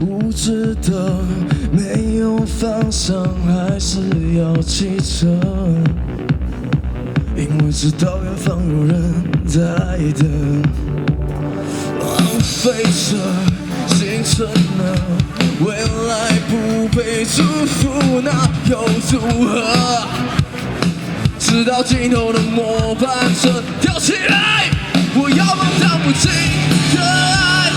无知的没有方向，还是要启程，因为知道远方有人在等。浪费着青春呢，未来不被祝福，那又如何？直到尽头的末班车跳起来，我要放荡不羁的爱，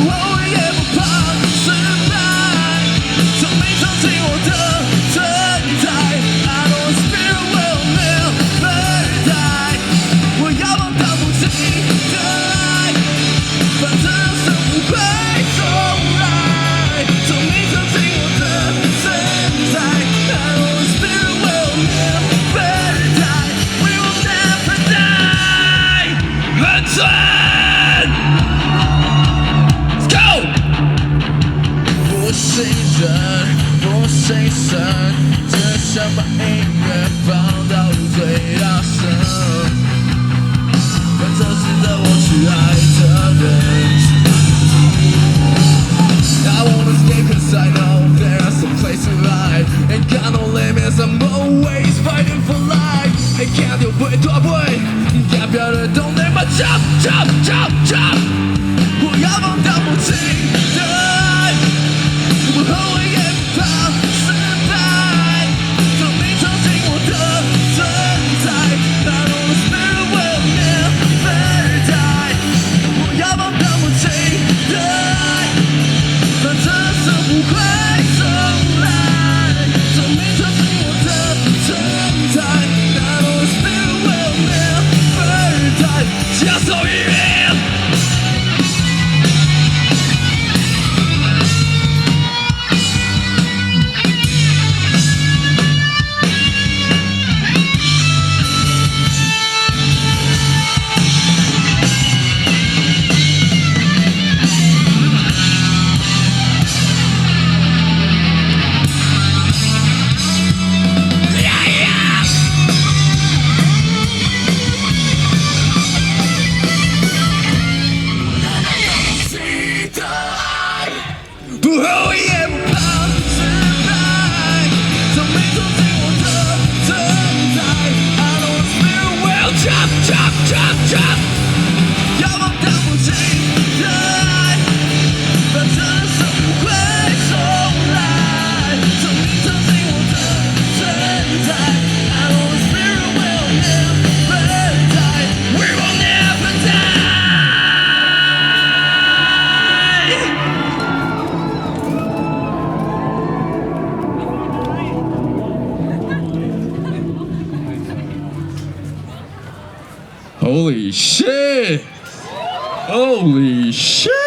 我也不怕失败，从没尝尽我的等待。I know the spirit will never die， 我要放荡不羁的爱，反正人生不会重来，从没尝尽我的存在。I know the spirit will never die， we will never die， 很准。Let's go！ 不信任，不信神，只想把音乐放到最大声，反正值得我去爱的人。I wanna escape 'cause I know there's a place to hide. Ain't got no limits, I'm always fighting for life. Ain't can't do 不会躲不会，要不要的都能把 jump jump jump jump。我要放荡不羁的爱，不后悔也不怕失败，从没尝尽我的存在。I know the spirit will never die， 我要放荡不羁的爱，反正人生不会重来，从没尝尽我的存在。I know the spirit will never die， 加速音乐。不后悔也不怕失败，从没尝尽我的存在。I know the spirit will jump jump jump jump， 要放荡不羁的爱，反正人生不会重来，从没尝尽我的存在。I know the spirit will never die， we will never die。Holy shit! Holy shit!